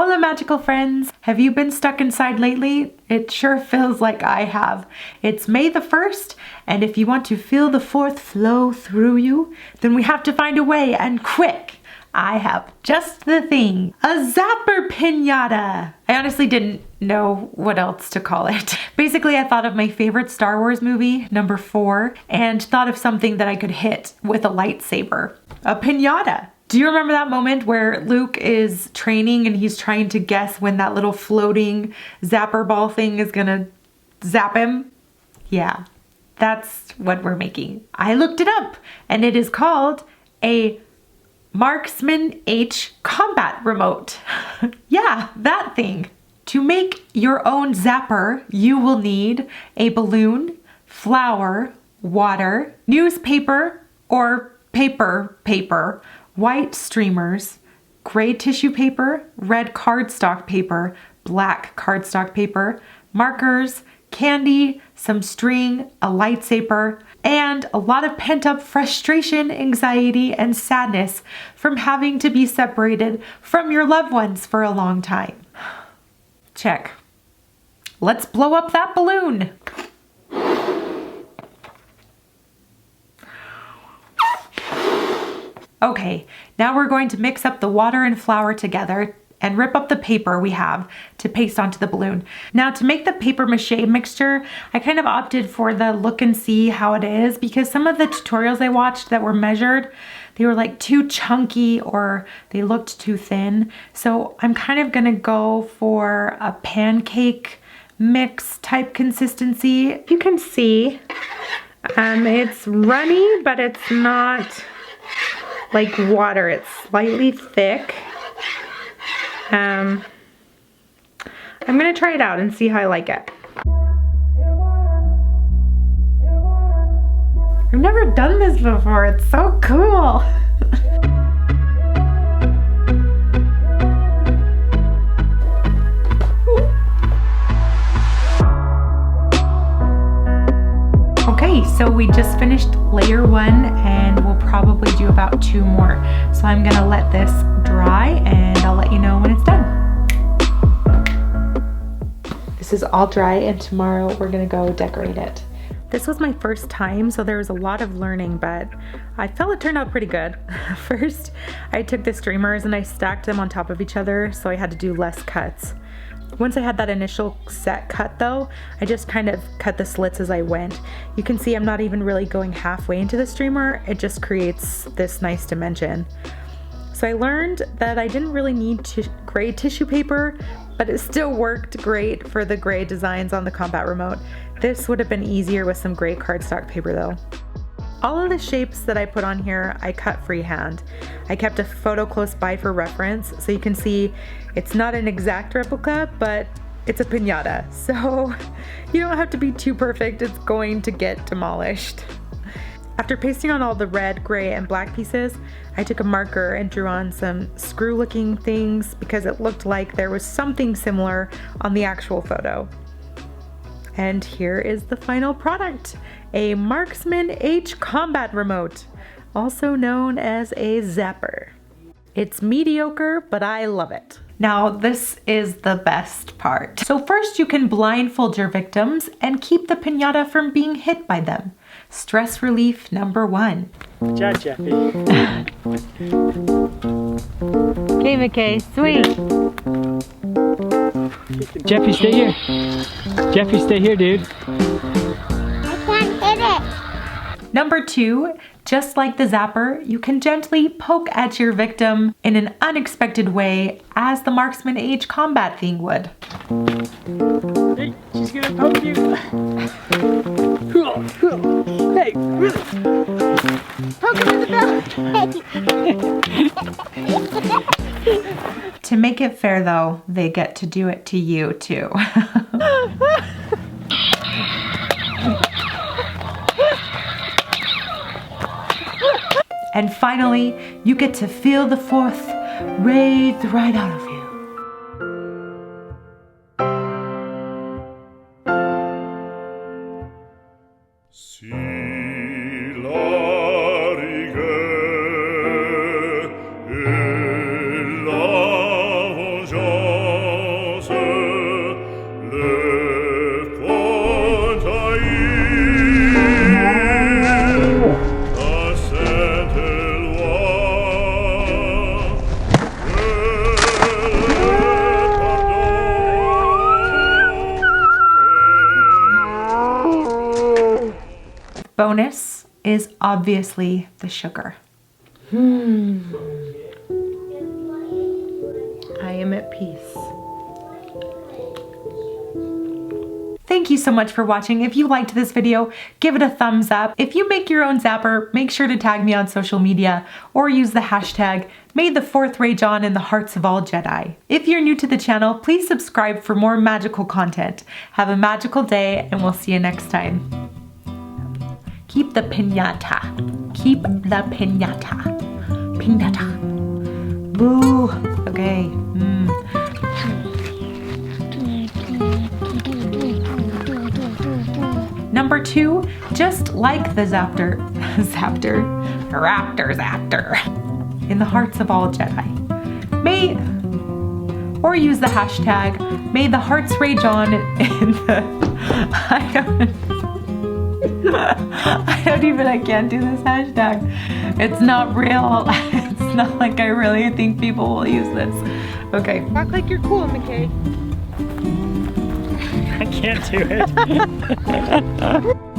Hola magical friends! Have you been stuck inside lately? It sure feels like I have. It's May the 1st, and if you want to feel the 4th flow through you, then we have to find a way, and quick! I have just the thing. A Zapper Piñata! I honestly didn't know what else to call it. Basically, I thought of my favorite Star Wars movie, number 4, and thought of something that I could hit with a lightsaber. A piñata! Do you remember that moment where Luke is training and he's trying to guess when that little floating zapper ball thing is gonna zap him? Yeah, that's what we're making. I looked it up, and it is called a Marksman-H Combat Remote. Yeah, that thing. To make your own zapper, you will need a balloon, flour, water, newspaper or paper, white streamers, gray tissue paper, red cardstock paper, black cardstock paper, markers, candy, some string, a lightsaber, and a lot of pent-up frustration, anxiety, and sadness from having to be separated from your loved ones for a long time. Check. Let's blow up that balloon. Okay, now we're going to mix up the water and flour together and rip up the paper we have to paste onto the balloon. Now to make the paper mache mixture, I kind of opted for the look and see how it is because some of the tutorials I watched that were measured, they were like too chunky or they looked too thin. So I'm kind of gonna go for a pancake mix type consistency. You can see it's runny, but it's not like water. It's slightly thick. I'm gonna try it out and see how I like it. I've never done this before. It's so cool. Okay, so we just finished layer 1 and we'll probably do about 2 more. So I'm gonna let this dry and I'll let you know when it's done. This is all dry and tomorrow we're gonna go decorate it. This was my first time, so there was a lot of learning, but I felt it turned out pretty good. First, I took the streamers and I stacked them on top of each other, so I had to do less cuts. Once I had that initial set cut though, I just kind of cut the slits as I went. You can see I'm not even really going halfway into the streamer, it just creates this nice dimension. So I learned that I didn't really need gray tissue paper, but it still worked great for the gray designs on the Combat Remote. This would have been easier with some gray cardstock paper though. All of the shapes that I put on here, I cut freehand. I kept a photo close by for reference, so you can see it's not an exact replica, but it's a piñata. So you don't have to be too perfect, it's going to get demolished. After pasting on all the red, gray, and black pieces, I took a marker and drew on some screw-looking things because it looked like there was something similar on the actual photo. And here is the final product, a Marksman-H Combat Remote, also known as a Zapper. It's mediocre, but I love it. Now this is the best part. So first you can blindfold your victims and keep the piñata from being hit by them. Stress relief number 1. Good job, Jeffy. Okay, McKay, sweet. Jeffy, stay here. Jeffy, stay here, dude. I can't hit it. Number 2, just like the Zapper, you can gently poke at your victim in an unexpected way as the Marksman-H combat thing would. Hey, she's gonna poke you. Hey, Poke him in the belly. To make it fair though, they get to do it to you too. And finally, you get to feel the 4th rave right out of you. e la bonus is obviously the sugar. I am at peace. Thank you so much for watching. If you liked this video, give it a thumbs up. If you make your own zapper, make sure to tag me on social media or use the hashtag May the 4th rage on in the hearts of all Jedi. If you're new to the channel, please subscribe for more magical content. Have a magical day and we'll see you next time. Keep the piñata. Keep the piñata. Piñata. Boo. Okay. Number 2, just like the Zapper, in the hearts of all Jedi. Or use the hashtag, may the hearts rage on in the, I can't do this hashtag. It's not real. It's not like I really think people will use this. Okay. Act like you're cool, McKay. I can't do it.